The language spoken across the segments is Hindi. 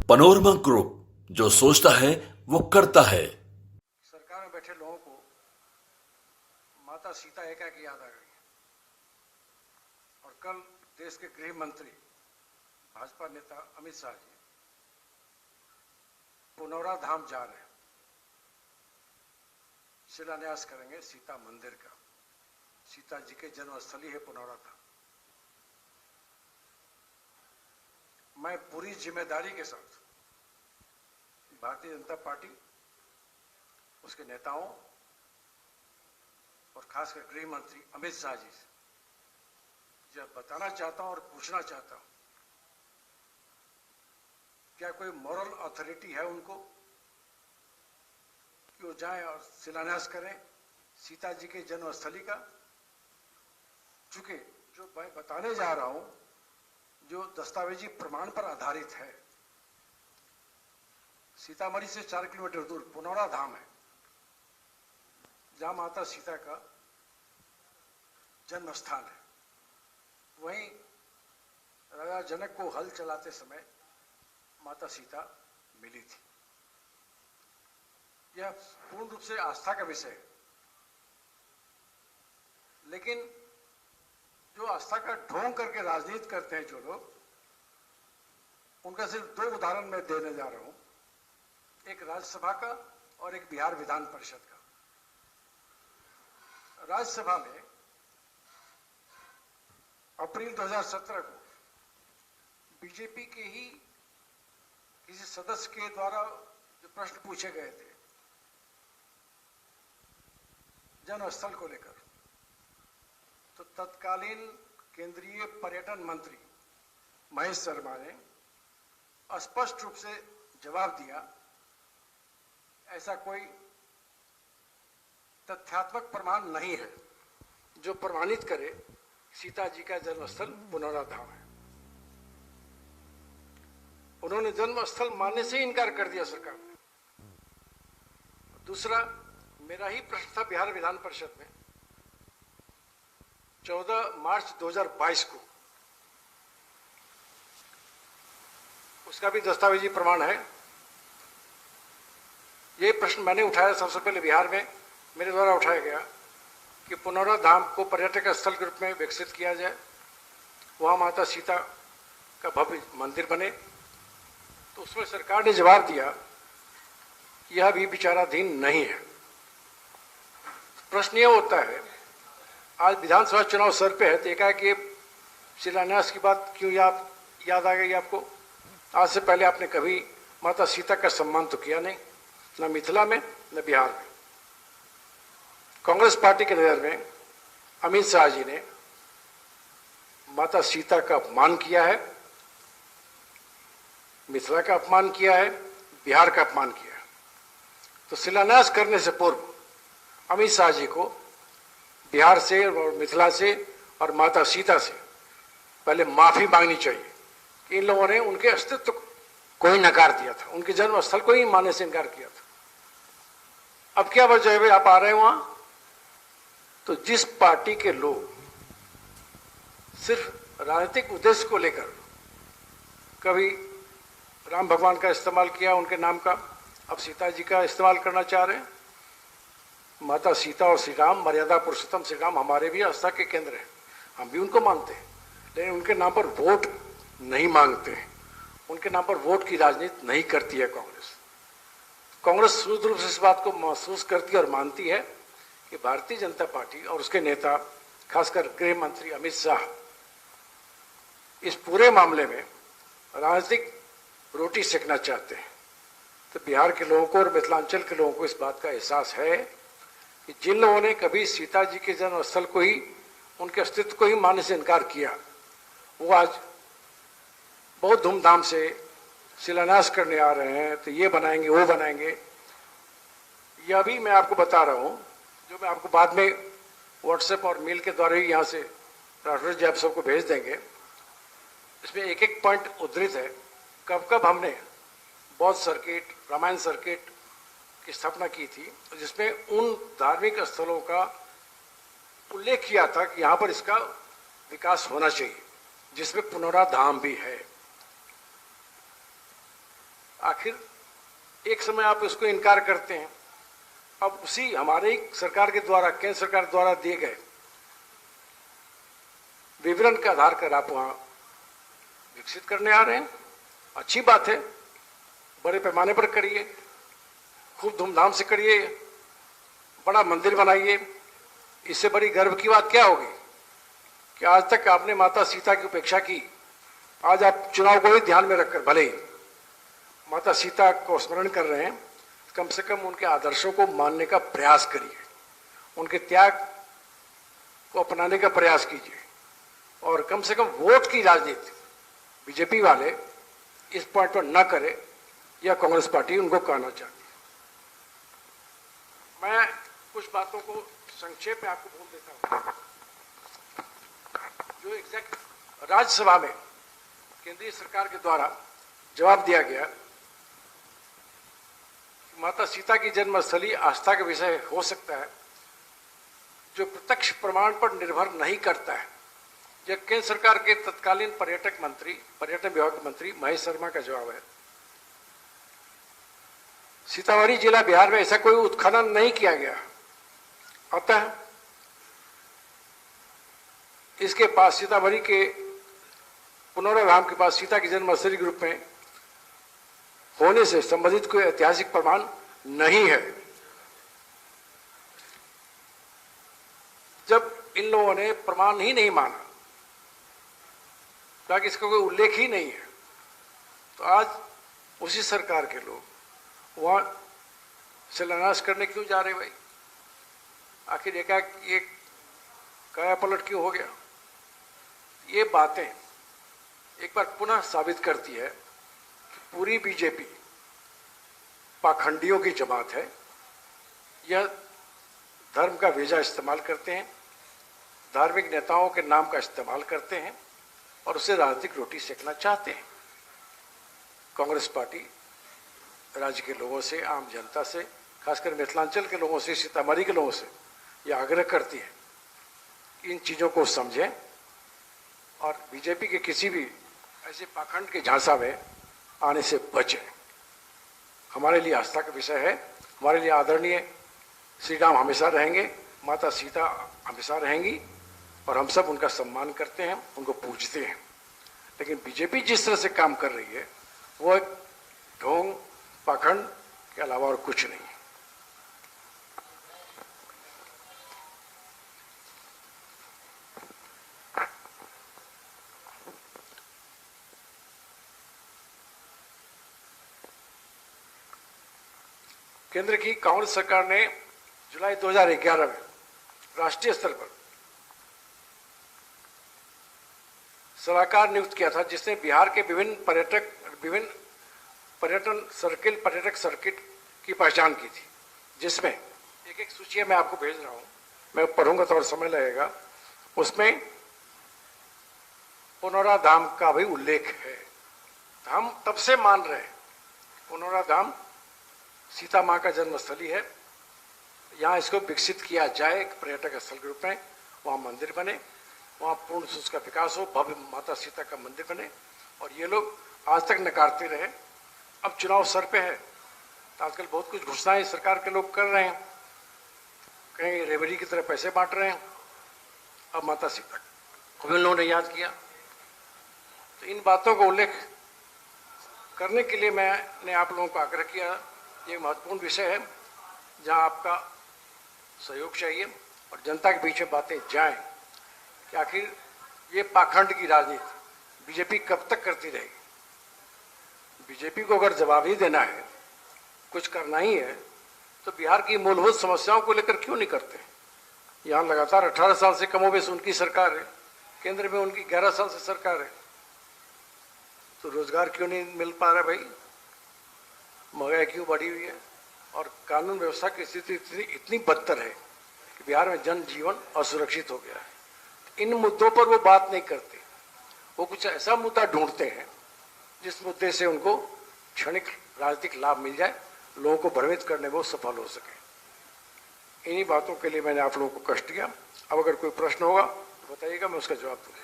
पनोरमा ग्रुप, जो सोचता है वो करता है। सरकार में बैठे लोगों को माता सीता एकाएक याद आ गई और कल देश के गृह मंत्री भाजपा नेता अमित शाह जी पुनौरा धाम जा रहे हैं, शिलान्यास करेंगे सीता मंदिर का। सीता जी के जन्मस्थली है पुनौरा धाम। मैं पूरी जिम्मेदारी के साथ भारतीय जनता पार्टी, उसके नेताओं और खासकर गृह मंत्री अमित शाह जी से जब बताना चाहता हूं और पूछना चाहता हूं, क्या कोई मॉरल अथॉरिटी है उनको कि वो जाएं और शिलान्यास करें सीता जी के जन्मस्थली का? चूंकि जो मैं बताने जा रहा हूं जो दस्तावेजी प्रमाण पर आधारित है, सीतामढ़ी से 4 किलोमीटर दूर पुनौरा धाम है, जहां माता सीता का जन्म स्थान है। वहीं राजा जनक को हल चलाते समय माता सीता मिली थी। यह पूर्ण रूप से आस्था का विषय है, लेकिन जो आस्था का ढोंग करके राजनीति करते हैं जो लोग, उनका सिर्फ 2 उदाहरण मैं देने जा रहा हूं, एक राज्यसभा का और एक बिहार विधान परिषद का। राज्यसभा में अप्रैल 2017 को बीजेपी के ही किसी सदस्य के द्वारा जो प्रश्न पूछे गए थे जन्मस्थल को लेकर, तो तत्कालीन केंद्रीय पर्यटन मंत्री महेश शर्मा ने स्पष्ट रूप से जवाब दिया, ऐसा कोई तथ्यात्मक प्रमाण नहीं है जो प्रमाणित करे सीता जी का जन्मस्थल पुनौरा धाम है। उन्होंने जन्मस्थल मानने से इनकार कर दिया सरकार ने। दूसरा, मेरा ही प्रश्न था बिहार विधान परिषद में 14 मार्च 2022 को, उसका भी दस्तावेजी प्रमाण है। ये प्रश्न मैंने उठाया सबसे पहले बिहार में, मेरे द्वारा उठाया गया कि पुनौरा धाम को पर्यटक स्थल के रूप में विकसित किया जाए, वहां माता सीता का भव्य मंदिर बने। तो उसमें सरकार ने जवाब दिया यह भी विचाराधीन नहीं है। प्रश्न यह होता है, आज विधानसभा चुनाव सर पे है, तो एकाएक ये शिलान्यास की बात क्यों याद आ गई आपको? आज से पहले आपने कभी माता सीता का सम्मान तो किया नहीं, न मिथिला में न बिहार में। कांग्रेस पार्टी के नजर में अमित शाह जी ने माता सीता का अपमान किया है, मिथिला का अपमान किया है, बिहार का अपमान किया है। तो शिलान्यास करने से पूर्व अमित शाह जी को बिहार से और मिथिला से और माता सीता से पहले माफी मांगनी चाहिए कि इन लोगों ने उनके अस्तित्व को ही नकार दिया था, उनके जन्म स्थल को ही मानने से इनकार किया था। अब क्या वजह है आप आ रहे हैं वहां? तो जिस पार्टी के लोग सिर्फ राजनीतिक उद्देश्य को लेकर कभी राम भगवान का इस्तेमाल किया उनके नाम का, अब सीता जी का इस्तेमाल करना चाह रहे हैं। माता सीता और श्री राम, मर्यादा पुरुषोत्तम श्री राम हमारे भी आस्था के केंद्र हैं, हम भी उनको मानते हैं, लेकिन उनके नाम पर वोट नहीं मांगते हैं, उनके नाम पर वोट की राजनीति नहीं करती है कांग्रेस। कांग्रेस शुद्ध रूप से इस बात को महसूस करती है और मानती है कि भारतीय जनता पार्टी और उसके नेता, खासकर गृह मंत्री अमित शाह, इस पूरे मामले में राजनीतिक रोटी सेकना चाहते हैं। तो बिहार के लोगों को और मिथिलांचल के लोगों को इस बात का एहसास है कि जिन लोगों ने कभी सीता जी के जन्मस्थल को ही, उनके अस्तित्व को ही मानने से इनकार किया, वो आज बहुत धूमधाम से शिलान्यास करने आ रहे हैं। तो ये बनाएंगे, वो बनाएंगे। यह भी मैं आपको बता रहा हूं, जो मैं आपको बाद में व्हाट्सएप और मेल के द्वारा ही यहाँ से राठौर जी आप सबको भेज देंगे। इसमें एक एक पॉइंट उद्धृत है, कब कब हमने बौद्ध सर्किट, रामायण सर्किट की स्थापना की थी, जिसमें उन धार्मिक स्थलों का उल्लेख किया था कि यहाँ पर इसका विकास होना चाहिए, जिसमें पुनौरा धाम भी है। आखिर एक समय आप उसको इनकार करते हैं, अब उसी हमारे ही सरकार के द्वारा, केंद्र सरकार द्वारा दिए गए विवरण के आधार पर आप वहां विकसित करने आ रहे हैं। अच्छी बात है, बड़े पैमाने पर करिए, खूब धूमधाम से करिए, बड़ा मंदिर बनाइए। इससे बड़ी गर्व की बात क्या होगी कि आज तक आपने माता सीता की उपेक्षा की। आज आप चुनाव को ही ध्यान में रखकर भले ही माता सीता को स्मरण कर रहे हैं, कम से कम उनके आदर्शों को मानने का प्रयास करिए, उनके त्याग को अपनाने का प्रयास कीजिए, और कम से कम वोट की राजनीति बीजेपी वाले इस पॉइंट पर न करे, या कांग्रेस पार्टी उनको कहना चाहती है। मैं कुछ बातों को संक्षेप में आपको बोल देता हूं। जो एग्जैक्ट राज्यसभा में केंद्रीय सरकार के द्वारा जवाब दिया गया, माता सीता की जन्मस्थली आस्था का विषय हो सकता है जो प्रत्यक्ष प्रमाण पर निर्भर नहीं करता है। यह केंद्र सरकार के तत्कालीन पर्यटन विभाग मंत्री महेश शर्मा का जवाब है। सीतामढ़ी जिला बिहार में ऐसा कोई उत्खनन नहीं किया गया, अतः इसके पास सीतामढ़ी के पुनौरा धाम के पास सीता की जन्मस्थली के रूप में होने से संबंधित कोई ऐतिहासिक प्रमाण नहीं है। जब इन लोगों ने प्रमाण ही नहीं माना, ताकि इसका कोई उल्लेख ही नहीं है, तो आज उसी सरकार के लोग वहां शिलान्यास करने क्यों जा रहे भाई? आखिर एकाएक ये काया पलट क्यों हो गया? ये बातें एक बार पुनः साबित करती है कि पूरी बीजेपी पाखंडियों की जमात है। यह धर्म का वेजा इस्तेमाल करते हैं, धार्मिक नेताओं के नाम का इस्तेमाल करते हैं और उससे राजनीतिक रोटी सेकना चाहते हैं। कांग्रेस पार्टी राज्य के लोगों से, आम जनता से, खासकर मिथिलांचल के लोगों से, सीतामढ़ी के लोगों से यह आग्रह करती है कि इन चीज़ों को समझें और बीजेपी के किसी भी ऐसे पाखंड के झांसा में आने से बचें। हमारे लिए आस्था का विषय है, हमारे लिए आदरणीय श्री राम हमेशा रहेंगे, माता सीता हमेशा रहेंगी, और हम सब उनका सम्मान करते हैं, उनको पूजते हैं। लेकिन बीजेपी जिस तरह से काम कर रही है वो एक ढोंग पाखंड के अलावा और कुछ नहीं है। केंद्र की कांग्रेस सरकार ने जुलाई 2011 में राष्ट्रीय स्तर पर सलाहकार नियुक्त किया था, जिसने बिहार के विभिन्न पर्यटक सर्किट की पहचान की थी, जिसमें एक एक सूची मैं आपको भेज रहा हूं, मैं पढ़ूंगा थोड़ा समय लगेगा। उसमें पुनौरा धाम का भी उल्लेख है। हम तब से मान रहे हैं पुनौरा धाम सीता माँ का जन्मस्थली है, यहाँ इसको विकसित किया जाए एक पर्यटक स्थल के रूप में, वहाँ मंदिर बने, वहाँ पूर्ण से उसका विकास हो, भव्य माता सीता का मंदिर बने। और ये लोग आज तक नकारते रहे। अब चुनाव सर पे है, तो आजकल बहुत कुछ घोषणाएं सरकार के लोग कर रहे हैं, कहीं रेवड़ी की तरह पैसे बांट रहे हैं। अब माता सीता को भी उन्होंने याद किया, तो इन बातों को उल्लेख करने के लिए मैंने आप लोगों को आग्रह किया। ये महत्वपूर्ण विषय है जहां आपका सहयोग चाहिए और जनता के बीच में बातें जाएं कि आखिर ये पाखंड की राजनीति बीजेपी कब तक करती रहेगी। बीजेपी को अगर जवाब ही देना है, कुछ करना ही है, तो बिहार की मूलभूत समस्याओं को लेकर क्यों नहीं करते? यहाँ लगातार 18 साल से कमोबेश उनकी सरकार है, केंद्र में उनकी 11 साल से सरकार है, तो रोजगार क्यों नहीं मिल पा रहा भाई? महंगाई क्यों बढ़ी हुई है? और कानून व्यवस्था की स्थिति इतनी बदतर है कि बिहार में जनजीवन असुरक्षित हो गया है। इन मुद्दों पर वो बात नहीं करते, वो कुछ ऐसा मुद्दा ढूंढते हैं जिस मुद्दे से उनको क्षणिक राजनीतिक लाभ मिल जाए, लोगों को भ्रमित करने में वो सफल हो सके। इन्हीं बातों के लिए मैंने आप लोगों को कष्ट दिया। अब अगर कोई प्रश्न होगा तो बताइएगा, मैं उसका जवाब दूंगा।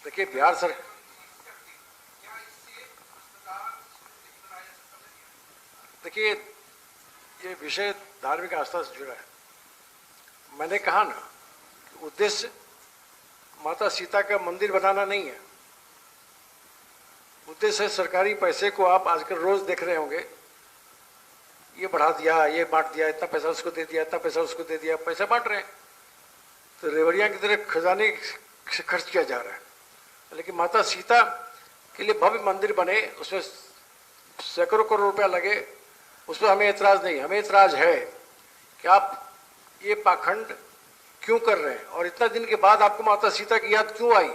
देखिए बिहार सर देखिए ये विषय धार्मिक आस्था से जुड़ा है। मैंने कहा ना कि उद्देश्य माता सीता का मंदिर बनाना नहीं है। उद्देश्य है सरकारी पैसे को आप आजकल रोज देख रहे होंगे, ये बढ़ा दिया, ये बांट दिया, इतना पैसा उसको दे दिया, इतना पैसा उसको दे दिया, पैसा बांट रहे हैं तो रेवड़िया की तरह खजाने से खर्च किया जा रहा है। लेकिन माता सीता के लिए भव्य मंदिर बने, उसमें सैकड़ों करोड़ रुपया लगे, उस पर हमें एतराज नहीं। हमें एतराज है कि आप ये पाखंड क्यों कर रहे हैं और इतना दिन के बाद आपको माता सीता की याद क्यों आई।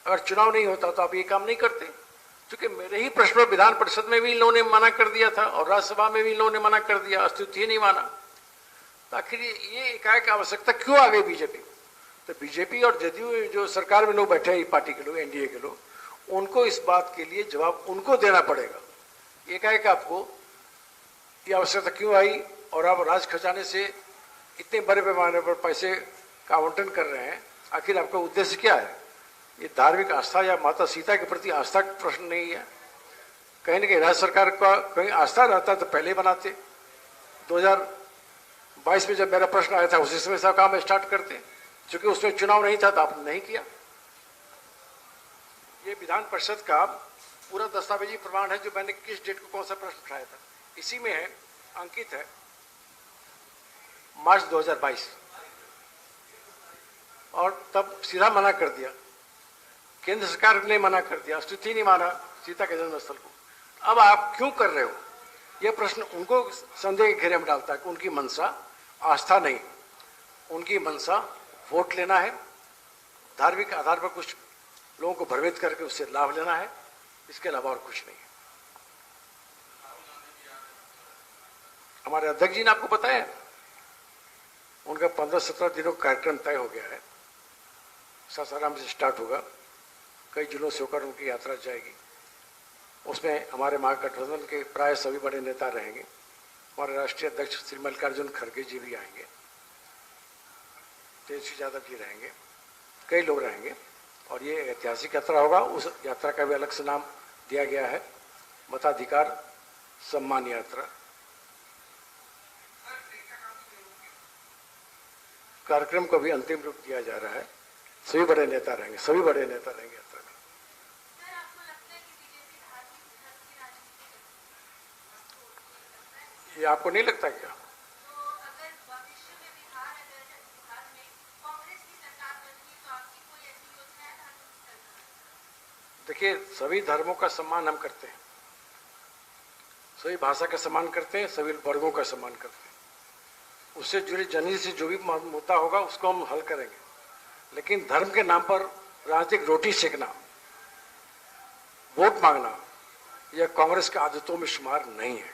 अगर चुनाव नहीं होता तो आप ये काम नहीं करते। क्योंकि मेरे ही प्रश्न पर विधान परिषद में भी इन लोगों ने मना कर दिया था और राज्यसभा में भी इन लोगों ने मना कर दिया, अस्तित्व ही नहीं माना। तो आखिर ये एकाएक आवश्यकता क्यों आ गई बीजेपी। तो बीजेपी और जदयू जो सरकार में लोग बैठे हैं, पार्टी के लोग, एनडीए के लोग, उनको इस बात के लिए जवाब उनको देना पड़ेगा। एकाएक आपको ये आवश्यकता क्यों आई और आप राज खजाने से इतने बड़े पैमाने पर पैसे का आवंटन कर रहे हैं, आखिर आपका उद्देश्य क्या है। ये धार्मिक आस्था या माता सीता के प्रति आस्था का प्रश्न नहीं है। कहीं ना कहीं राज्य सरकार का कहीं आस्था रहता तो पहले बनाते। 2022 में जब मेरा प्रश्न आया था उसी समय से काम स्टार्ट करते, क्योंकि उसमें चुनाव नहीं था तो आपने नहीं किया। ये विधान परिषद का पूरा दस्तावेजी प्रमाण है जो मैंने किस डेट को कौन सा प्रश्न उठाया था, इसी में है, अंकित है मार्च 2022। और तब सीधा मना कर दिया, केंद्र सरकार ने मना कर दिया, अस्तित्व नहीं माना सीता के जन्मस्थल को। अब आप क्यों कर रहे हो, यह प्रश्न उनको संदेह के घेरे में डालता है कि उनकी मंशा आस्था नहीं, उनकी मंशा वोट लेना है, धार्मिक आधार पर कुछ लोगों को भ्रमित करके उससे लाभ लेना है, इसके अलावा और कुछ नहीं है। हमारे अध्यक्ष जी ने आपको बताया उनका 15-17 दिनों का कार्यक्रम तय हो गया है। सासाराम से स्टार्ट होगा, कई जिलों से होकर उनकी यात्रा जाएगी। उसमें हमारे महागठबंधन के प्राय सभी बड़े नेता रहेंगे। हमारे राष्ट्रीय अध्यक्ष श्री मल्लिकार्जुन खड़गे जी भी आएंगे, तेजस्वी यादव जी रहेंगे, कई लोग रहेंगे और ये ऐतिहासिक यात्रा होगा। उस यात्रा का भी अलग से नाम दिया गया है, मताधिकार सम्मान यात्रा। कार्यक्रम को भी अंतिम रूप दिया जा रहा है। सभी बड़े नेता रहेंगे, सभी बड़े नेता रहेंगे यात्रा में। ये आपको नहीं लगता क्या? देखिए, सभी धर्मों का सम्मान हम करते हैं, सभी भाषा का सम्मान करते हैं, सभी वर्गों का सम्मान करते हैं। उससे जुड़ी जनहित से जो भी मुद्दा होगा उसको हम हल करेंगे। लेकिन धर्म के नाम पर राजनीतिक रोटी सेकना, वोट मांगना, यह कांग्रेस के आदतों में शुमार नहीं है।